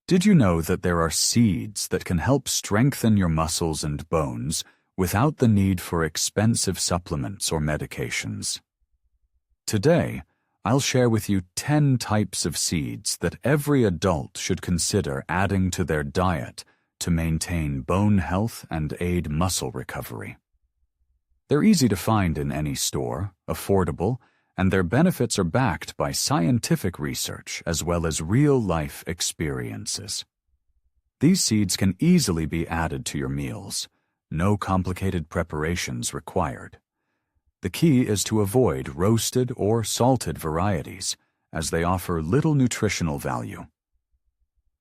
Did you know that there are seeds that can help strengthen your muscles and bones without the need for expensive supplements or medications? Today, I'll share with you 10 types of seeds that every adult should consider adding to their diet to maintain bone health and aid muscle recovery. They're easy to find in any store, affordable, and their benefits are backed by scientific research as well as real-life experiences. These seeds can easily be added to your meals, no complicated preparations required. The key is to avoid roasted or salted varieties, as they offer little nutritional value.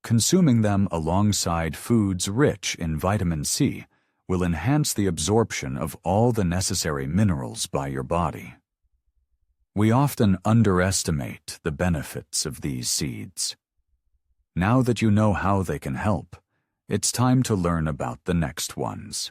Consuming them alongside foods rich in vitamin C will enhance the absorption of all the necessary minerals by your body. We often underestimate the benefits of these seeds. Now that you know how they can help, it's time to learn about the next ones.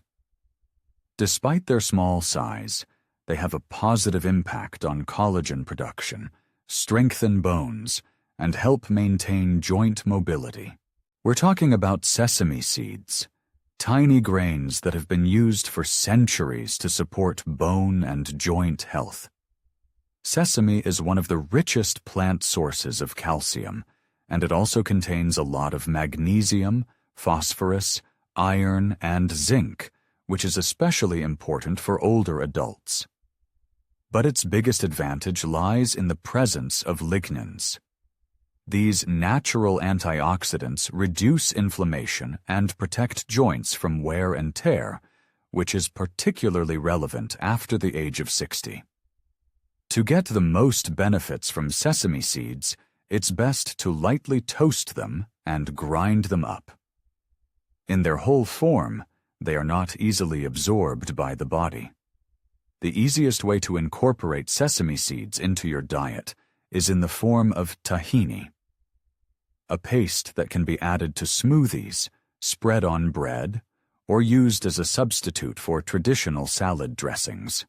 Despite their small size, they have a positive impact on collagen production, strengthen bones, and help maintain joint mobility. We're talking about sesame seeds, tiny grains that have been used for centuries to support bone and joint health. Sesame is one of the richest plant sources of calcium, and it also contains a lot of magnesium, phosphorus, iron, and zinc, which is especially important for older adults. But its biggest advantage lies in the presence of lignans. These natural antioxidants reduce inflammation and protect joints from wear and tear, which is particularly relevant after the age of 60. To get the most benefits from sesame seeds, it's best to lightly toast them and grind them up. In their whole form, they are not easily absorbed by the body. The easiest way to incorporate sesame seeds into your diet is in the form of tahini, a paste that can be added to smoothies, spread on bread, or used as a substitute for traditional salad dressings.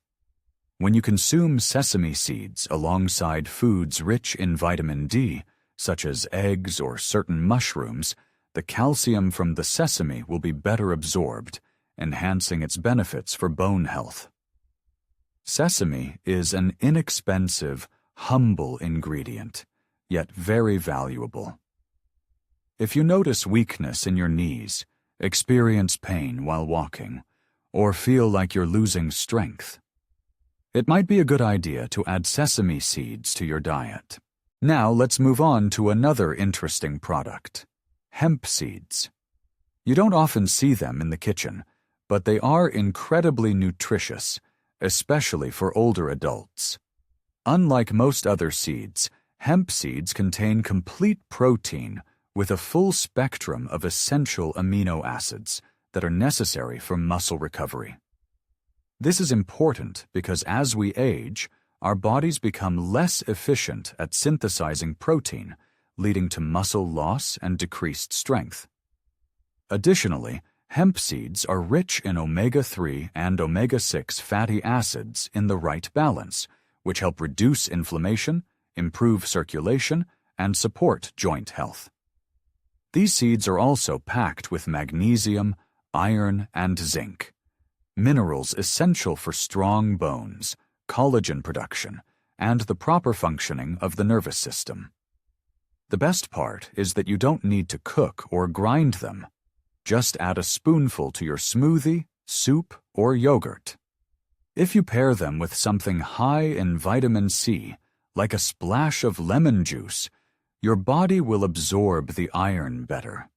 When you consume sesame seeds alongside foods rich in vitamin D, such as eggs or certain mushrooms, the calcium from the sesame will be better absorbed, enhancing its benefits for bone health. Sesame is an inexpensive, humble ingredient, yet very valuable. If you notice weakness in your knees, experience pain while walking, or feel like you're losing strength, it might be a good idea to add sesame seeds to your diet. Now let's move on to another interesting product, hemp seeds. You don't often see them in the kitchen, but they are incredibly nutritious, especially for older adults. Unlike most other seeds, hemp seeds contain complete protein with a full spectrum of essential amino acids that are necessary for muscle recovery. This is important because as we age, our bodies become less efficient at synthesizing protein, leading to muscle loss and decreased strength. Additionally, hemp seeds are rich in omega-3 and omega-6 fatty acids in the right balance, which help reduce inflammation, improve circulation, and support joint health. These seeds are also packed with magnesium, iron, and zinc, minerals essential for strong bones, collagen production, and the proper functioning of the nervous system. The best part is that you don't need to cook or grind them. Just add a spoonful to your smoothie, soup, or yogurt. If you pair them with something high in vitamin C, like a splash of lemon juice, your body will absorb the iron better.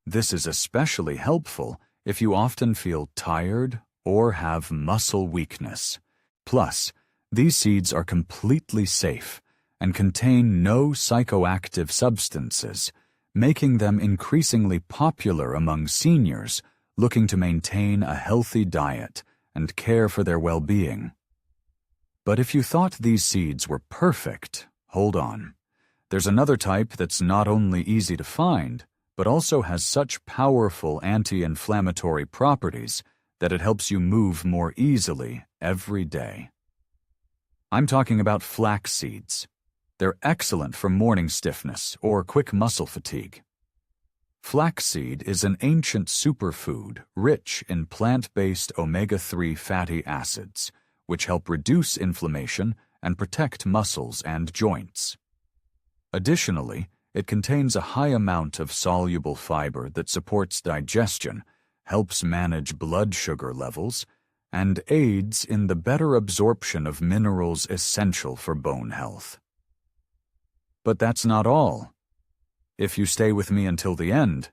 This is especially helpful if you often feel tired or have muscle weakness. Plus, these seeds are completely safe and contain no psychoactive substances, making them increasingly popular among seniors looking to maintain a healthy diet and care for their well-being. But if you thought these seeds were perfect, hold on. There's another type that's not only easy to find, but also has such powerful anti-inflammatory properties that it helps you move more easily every day. I'm talking about flax seeds. They're excellent for morning stiffness or quick muscle fatigue. Flaxseed is an ancient superfood rich in plant-based omega-3 fatty acids, which help reduce inflammation and protect muscles and joints. Additionally, it contains a high amount of soluble fiber that supports digestion, helps manage blood sugar levels, and aids in the better absorption of minerals essential for bone health. But that's not all. If you stay with me until the end,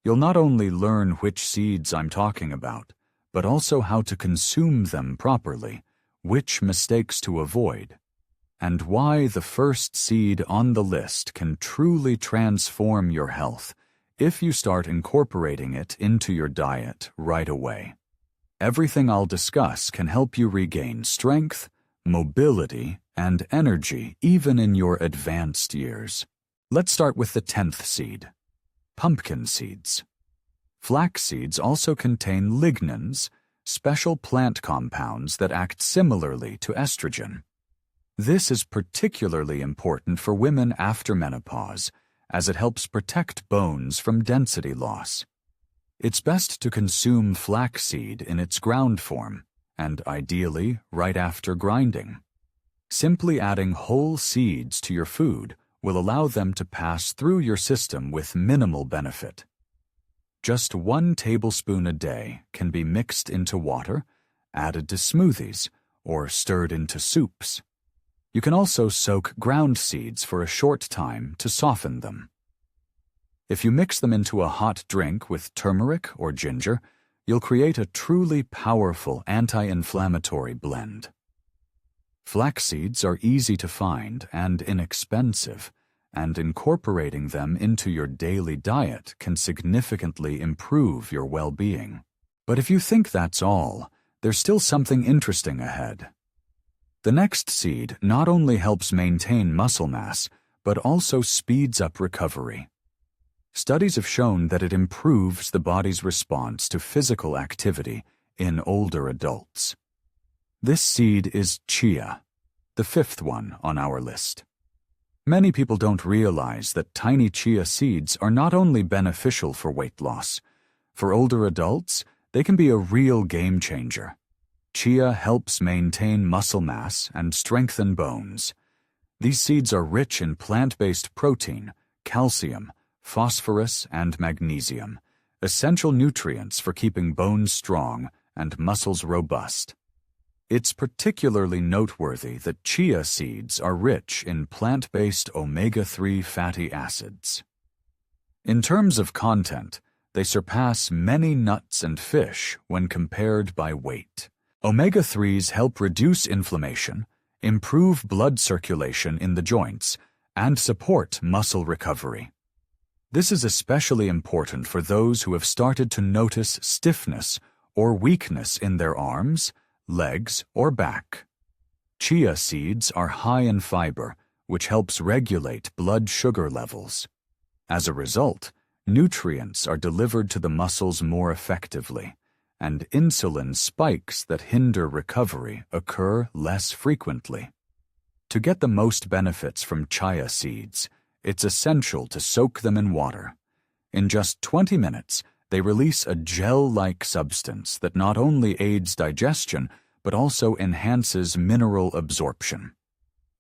you'll not only learn which seeds I'm talking about, but also how to consume them properly, which mistakes to avoid, and why the first seed on the list can truly transform your health if you start incorporating it into your diet right away. Everything I'll discuss can help you regain strength, mobility, and energy even in your advanced years. Let's start with the 10th seed, pumpkin seeds. Flax seeds also contain lignans, special plant compounds that act similarly to estrogen. This is particularly important for women after menopause, as it helps protect bones from density loss. It's best to consume flaxseed in its ground form, and ideally right after grinding. Simply adding whole seeds to your food will allow them to pass through your system with minimal benefit. Just 1 tablespoon a day can be mixed into water, added to smoothies, or stirred into soups. You can also soak ground seeds for a short time to soften them. If you mix them into a hot drink with turmeric or ginger, you'll create a truly powerful anti-inflammatory blend. Flax seeds are easy to find and inexpensive, and incorporating them into your daily diet can significantly improve your well-being. But if you think that's all, there's still something interesting ahead. The next seed not only helps maintain muscle mass, but also speeds up recovery. Studies have shown that it improves the body's response to physical activity in older adults. This seed is chia, the 5th one on our list. Many people don't realize that tiny chia seeds are not only beneficial for weight loss. For older adults, they can be a real game changer. Chia helps maintain muscle mass and strengthen bones. These seeds are rich in plant-based protein, calcium, phosphorus, and magnesium, essential nutrients for keeping bones strong and muscles robust. It's particularly noteworthy that chia seeds are rich in plant-based omega-3 fatty acids. In terms of content, they surpass many nuts and fish when compared by weight. Omega-3s help reduce inflammation, improve blood circulation in the joints, and support muscle recovery. This is especially important for those who have started to notice stiffness or weakness in their arms, legs, or back. Chia seeds are high in fiber, which helps regulate blood sugar levels. As a result, nutrients are delivered to the muscles more effectively, and insulin spikes that hinder recovery occur less frequently. To get the most benefits from chia seeds, it's essential to soak them in water. In just 20 minutes, they release a gel-like substance that not only aids digestion, but also enhances mineral absorption.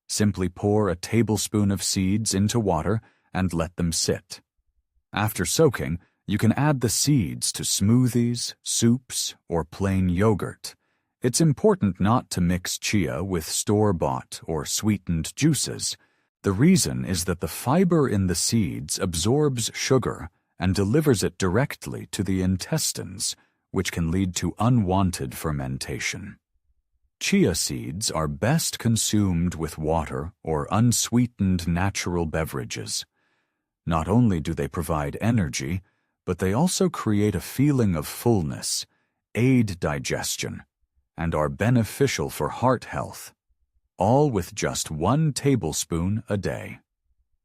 Simply pour a tablespoon of seeds into water and let them sit. After soaking, you can add the seeds to smoothies, soups, or plain yogurt. It's important not to mix chia with store-bought or sweetened juices. The reason is that the fiber in the seeds absorbs sugar and delivers it directly to the intestines, which can lead to unwanted fermentation. Chia seeds are best consumed with water or unsweetened natural beverages. Not only do they provide energy, but they also create a feeling of fullness, aid digestion, and are beneficial for heart health, all with just 1 tablespoon a day.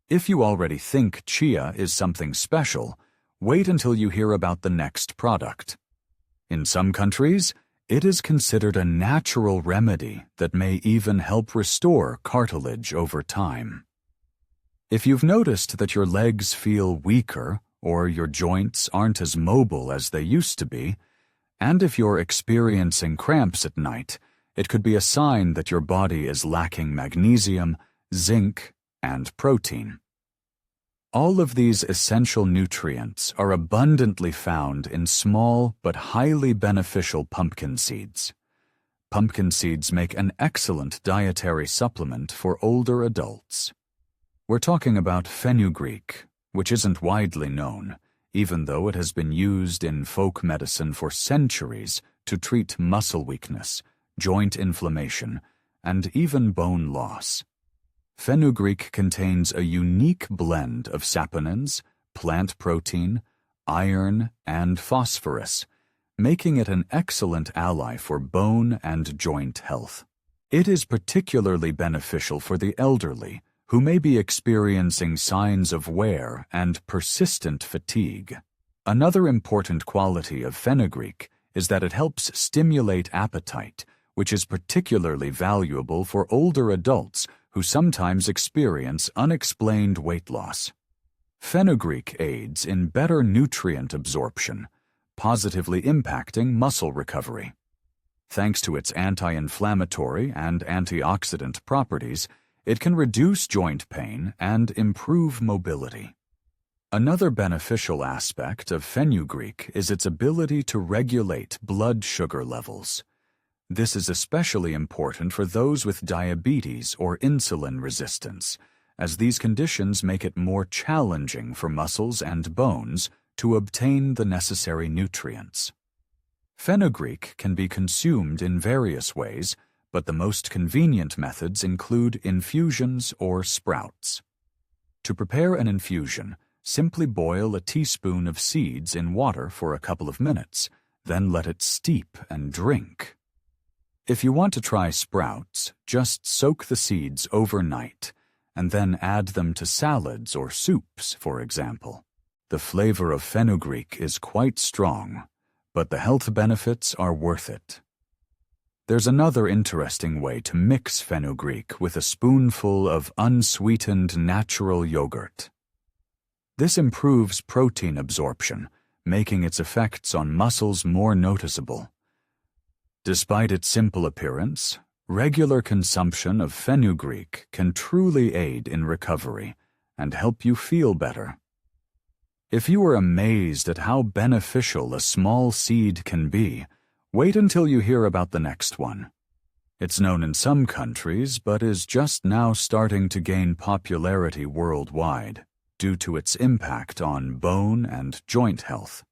If you already think chia is something special, wait until you hear about the next product. In some countries, it is considered a natural remedy that may even help restore cartilage over time. If you've noticed that your legs feel weaker or your joints aren't as mobile as they used to be, and if you're experiencing cramps at night, it could be a sign that your body is lacking magnesium, zinc, and protein. All of these essential nutrients are abundantly found in small but highly beneficial pumpkin seeds. Pumpkin seeds make an excellent dietary supplement for older adults. We're talking about fenugreek, which isn't widely known, even though it has been used in folk medicine for centuries to treat muscle weakness, joint inflammation, and even bone loss. Fenugreek contains a unique blend of saponins, plant protein, iron, and phosphorus, making it an excellent ally for bone and joint health. It is particularly beneficial for the elderly, who may be experiencing signs of wear and persistent fatigue. Another important quality of fenugreek is that it helps stimulate appetite, which is particularly valuable for older adults who sometimes experience unexplained weight loss. Fenugreek aids in better nutrient absorption, positively impacting muscle recovery. Thanks to its anti-inflammatory and antioxidant properties, it can reduce joint pain and improve mobility. Another beneficial aspect of fenugreek is its ability to regulate blood sugar levels. This is especially important for those with diabetes or insulin resistance, as these conditions make it more challenging for muscles and bones to obtain the necessary nutrients. Fenugreek can be consumed in various ways, but the most convenient methods include infusions or sprouts. To prepare an infusion, simply boil a teaspoon of seeds in water for a couple of minutes, then let it steep and drink. If you want to try sprouts, just soak the seeds overnight and then add them to salads or soups, for example. The flavor of fenugreek is quite strong, but the health benefits are worth it. There's another interesting way to mix fenugreek with a spoonful of unsweetened natural yogurt. This improves protein absorption, making its effects on muscles more noticeable. Despite its simple appearance, regular consumption of fenugreek can truly aid in recovery and help you feel better. If you are amazed at how beneficial a small seed can be, wait until you hear about the next one. It's known in some countries, but is just now starting to gain popularity worldwide due to its impact on bone and joint health.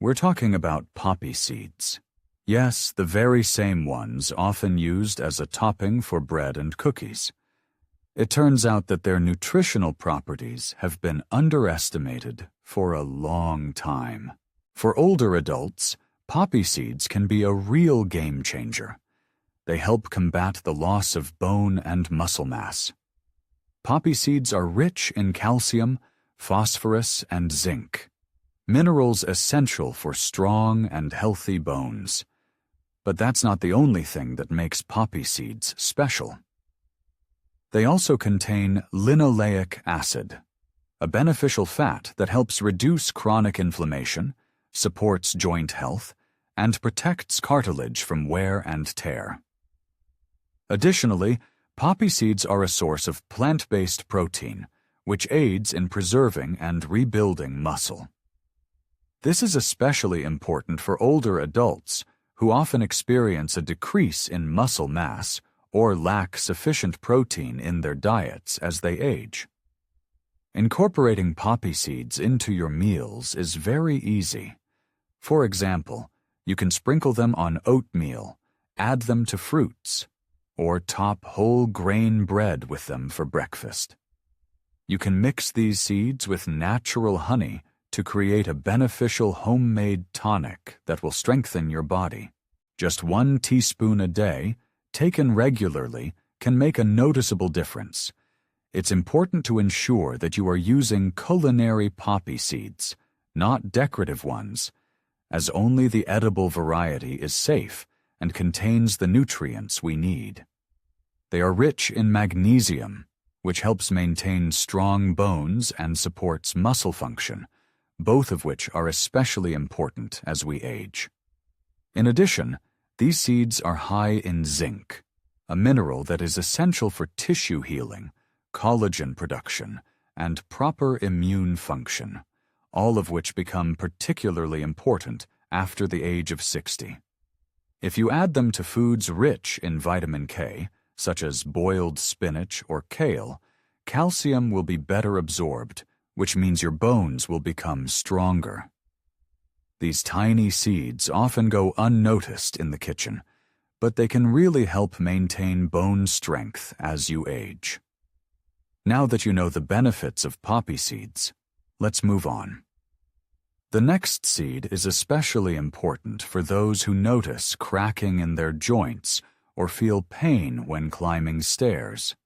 We're talking about poppy seeds. Yes, the very same ones often used as a topping for bread and cookies. It turns out that their nutritional properties have been underestimated for a long time. For older adults, poppy seeds can be a real game changer. They help combat the loss of bone and muscle mass. Poppy seeds are rich in calcium, phosphorus, and zinc, minerals essential for strong and healthy bones. But that's not the only thing that makes poppy seeds special. They also contain linoleic acid, a beneficial fat that helps reduce chronic inflammation, supports joint health, and protects cartilage from wear and tear. Additionally, poppy seeds are a source of plant-based protein, which aids in preserving and rebuilding muscle. This is especially important for older adults who often experience a decrease in muscle mass or lack sufficient protein in their diets as they age. Incorporating poppy seeds into your meals is very easy. For example, you can sprinkle them on oatmeal, add them to fruits, or top whole grain bread with them for breakfast. You can mix these seeds with natural honey to create a beneficial homemade tonic that will strengthen your body. Just 1 teaspoon a day, taken regularly, can make a noticeable difference. It's important to ensure that you are using culinary poppy seeds, not decorative ones, as only the edible variety is safe and contains the nutrients we need. They are rich in magnesium, which helps maintain strong bones and supports muscle function, both of which are especially important as we age. In addition, these seeds are high in zinc, a mineral that is essential for tissue healing, collagen production, and proper immune function, all of which become particularly important after the age of 60. If you add them to foods rich in vitamin K, such as boiled spinach or kale, calcium will be better absorbed, which means your bones will become stronger. These tiny seeds often go unnoticed in the kitchen, but they can really help maintain bone strength as you age. Now that you know the benefits of poppy seeds, let's move on. The next seed is especially important for those who notice cracking in their joints or feel pain when climbing stairs.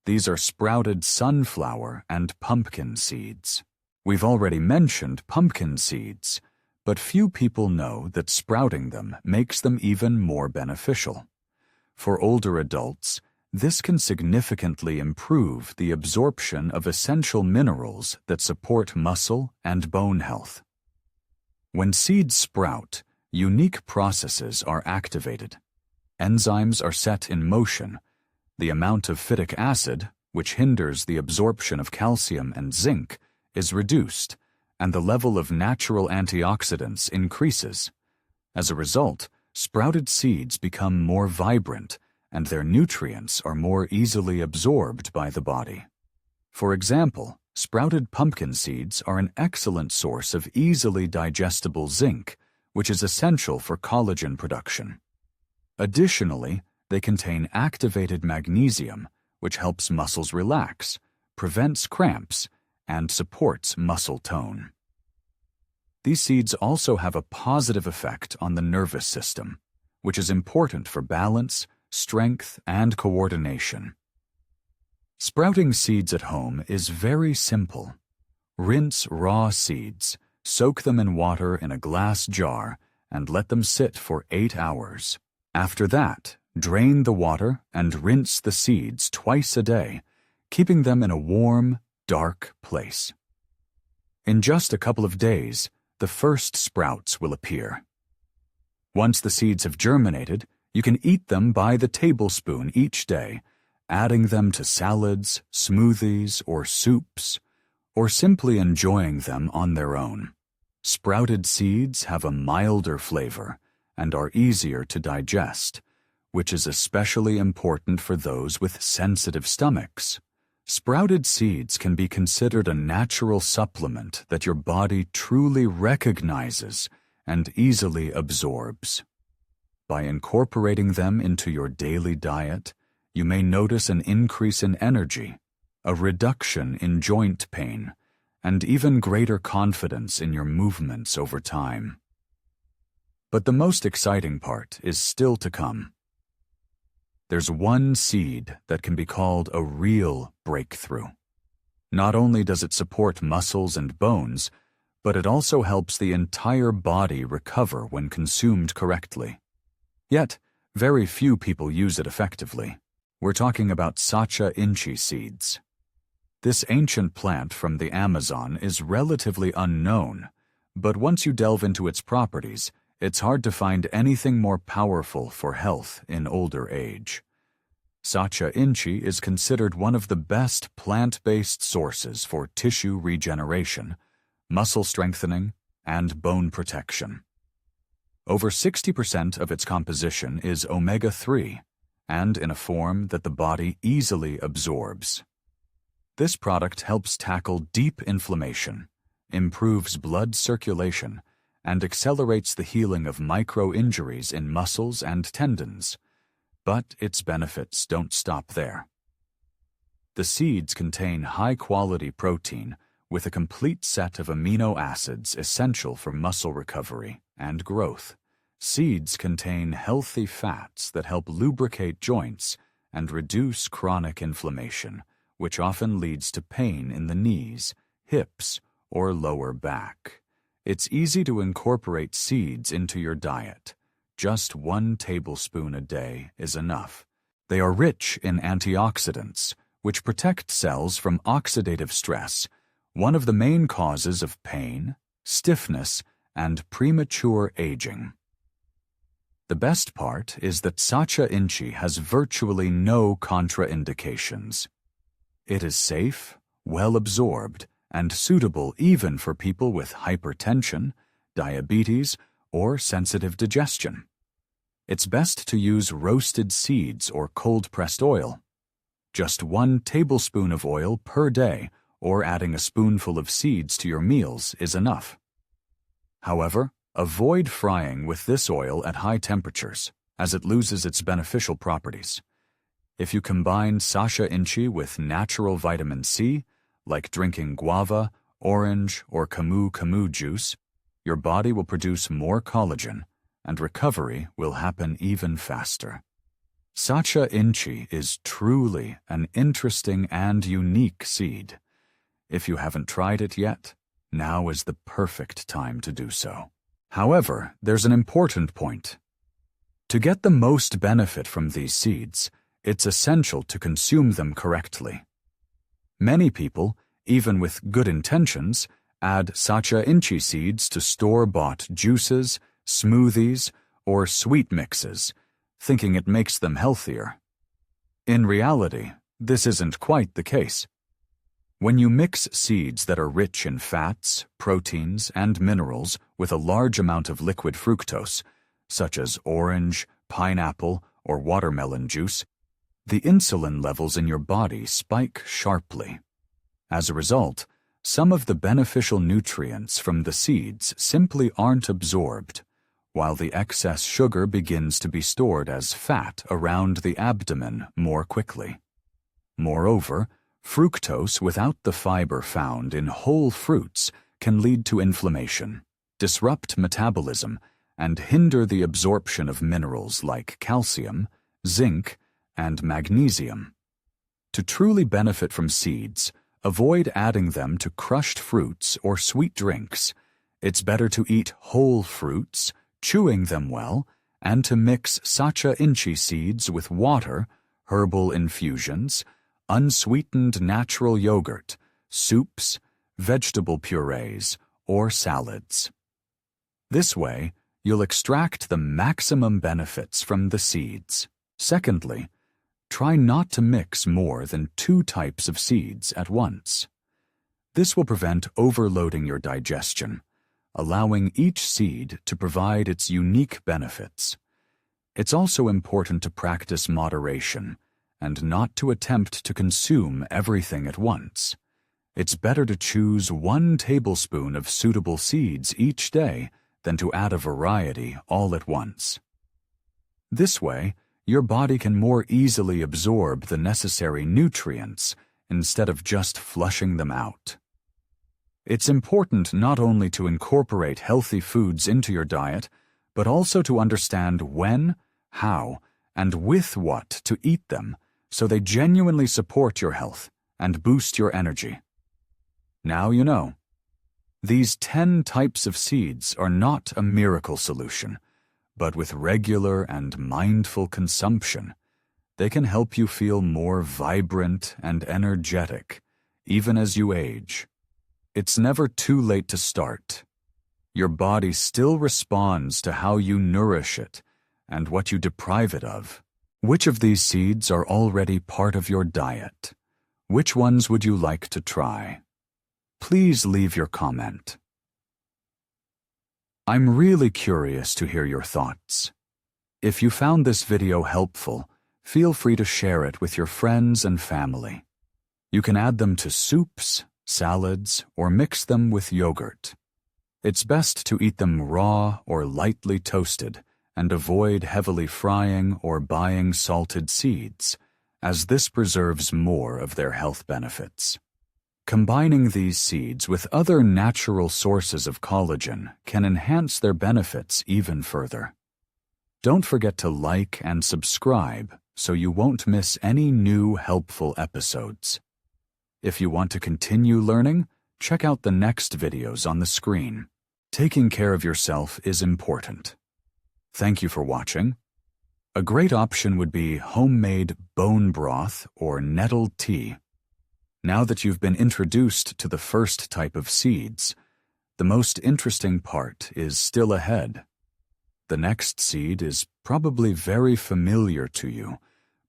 These are sprouted sunflower and pumpkin seeds. We've already mentioned pumpkin seeds, but few people know that sprouting them makes them even more beneficial. For older adults, this can significantly improve the absorption of essential minerals that support muscle and bone health. When seeds sprout, unique processes are activated. Enzymes are set in motion. The amount of phytic acid, which hinders the absorption of calcium and zinc, is reduced, and the level of natural antioxidants increases. As a result, sprouted seeds become more vibrant, and their nutrients are more easily absorbed by the body. For example, sprouted pumpkin seeds are an excellent source of easily digestible zinc, which is essential for collagen production. Additionally, they contain activated magnesium, which helps muscles relax, prevents cramps, and supports muscle tone. These seeds also have a positive effect on the nervous system, which is important for balance, strength, and coordination. Sprouting seeds at home is very simple. Rinse raw seeds, soak them in water in a glass jar, and let them sit for 8 hours. After that, drain the water and rinse the seeds twice a day, keeping them in a warm, dark place. In just a couple of days, the first sprouts will appear. Once the seeds have germinated, you can eat them by the tablespoon each day, adding them to salads, smoothies, or soups, or simply enjoying them on their own. Sprouted seeds have a milder flavor and are easier to digest, which is especially important for those with sensitive stomachs. Sprouted seeds can be considered a natural supplement that your body truly recognizes and easily absorbs. By incorporating them into your daily diet, you may notice an increase in energy, a reduction in joint pain, and even greater confidence in your movements over time. But the most exciting part is still to come. There's one seed that can be called a real breakthrough. Not only does it support muscles and bones, but it also helps the entire body recover when consumed correctly. Yet, very few people use it effectively. We're talking about Sacha inchi seeds. This ancient plant from the Amazon is relatively unknown, but once you delve into its properties, it's hard to find anything more powerful for health in older age. Sacha inchi is considered one of the best plant-based sources for tissue regeneration, muscle strengthening, and bone protection. Over 60% of its composition is omega-3, and in a form that the body easily absorbs. This product helps tackle deep inflammation, improves blood circulation, and accelerates the healing of micro-injuries in muscles and tendons. But its benefits don't stop there. The seeds contain high-quality protein with a complete set of amino acids essential for muscle recovery and growth. Seeds contain healthy fats that help lubricate joints and reduce chronic inflammation, which often leads to pain in the knees, hips, or lower back. It's easy to incorporate seeds into your diet. Just 1 tablespoon a day is enough. They are rich in antioxidants, which protect cells from oxidative stress, one of the main causes of pain, stiffness, and premature aging. The best part is that Sacha Inchi has virtually no contraindications. It is safe, well absorbed, and suitable even for people with hypertension, diabetes, or sensitive digestion. It's best to use roasted seeds or cold-pressed oil. Just 1 tablespoon of oil per day, or adding a spoonful of seeds to your meals is enough. However, avoid frying with this oil at high temperatures, as it loses its beneficial properties. If you combine Sacha Inchi with natural vitamin C, like drinking guava, orange, or camu juice, your body will produce more collagen, and recovery will happen even faster. Sacha Inchi is truly an interesting and unique seed. If you haven't tried it yet, now is the perfect time to do so. However, there's an important point. To get the most benefit from these seeds, it's essential to consume them correctly. Many people, even with good intentions, add Sacha Inchi seeds to store-bought juices, smoothies, or sweet mixes, thinking it makes them healthier. In reality, this isn't quite the case. When you mix seeds that are rich in fats, proteins, and minerals with a large amount of liquid fructose, such as orange, pineapple, or watermelon juice, the insulin levels in your body spike sharply. As a result, some of the beneficial nutrients from the seeds simply aren't absorbed, while the excess sugar begins to be stored as fat around the abdomen more quickly. Moreover, fructose without the fiber found in whole fruits can lead to inflammation, disrupt metabolism, and hinder the absorption of minerals like calcium, zinc, and magnesium. To truly benefit from seeds, avoid adding them to crushed fruits or sweet drinks. It's better to eat whole fruits, chewing them well, and to mix Sacha Inchi seeds with water, herbal infusions, unsweetened natural yogurt, soups, vegetable purees, or salads. This way, you'll extract the maximum benefits from the seeds. Secondly, try not to mix more than 2 types of seeds at once. This will prevent overloading your digestion, allowing each seed to provide its unique benefits. It's also important to practice moderation and not to attempt to consume everything at once. It's better to choose 1 tablespoon of suitable seeds each day than to add a variety all at once. This way, your body can more easily absorb the necessary nutrients instead of just flushing them out. It's important not only to incorporate healthy foods into your diet, but also to understand when, how, and with what to eat them so they genuinely support your health and boost your energy. Now you know. These 10 types of seeds are not a miracle solution, but with regular and mindful consumption, they can help you feel more vibrant and energetic, even as you age. It's never too late to start. Your body still responds to how you nourish it and what you deprive it of. Which of these seeds are already part of your diet? Which ones would you like to try? Please leave your comment. I'm really curious to hear your thoughts. If you found this video helpful, feel free to share it with your friends and family. You can add them to soups, salads, or mix them with yogurt. It's best to eat them raw or lightly toasted, and avoid heavily frying or buying salted seeds, as this preserves more of their health benefits. Combining these seeds with other natural sources of collagen can enhance their benefits even further. Don't forget to like and subscribe so you won't miss any new helpful episodes. If you want to continue learning, check out the next videos on the screen. Taking care of yourself is important. Thank you for watching. A great option would be homemade bone broth or nettle tea. Now that you've been introduced to the first type of seeds, the most interesting part is still ahead. The next seed is probably very familiar to you,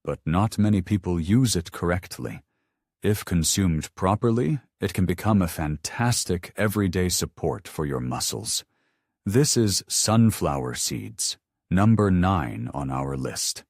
but not many people use it correctly. If consumed properly, it can become a fantastic everyday support for your muscles. This is sunflower seeds, number 9 on our list.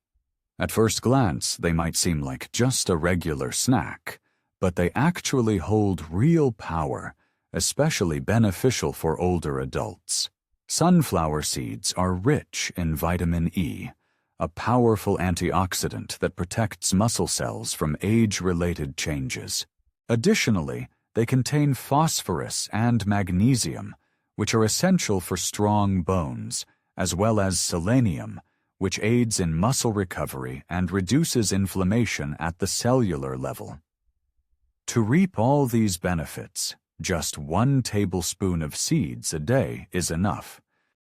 At first glance, they might seem like just a regular snack, but they actually hold real power, especially beneficial for older adults. Sunflower seeds are rich in vitamin E, a powerful antioxidant that protects muscle cells from age-related changes. Additionally, they contain phosphorus and magnesium, which are essential for strong bones, as well as selenium, which aids in muscle recovery and reduces inflammation at the cellular level. To reap all these benefits, just 1 tablespoon of seeds a day is enough,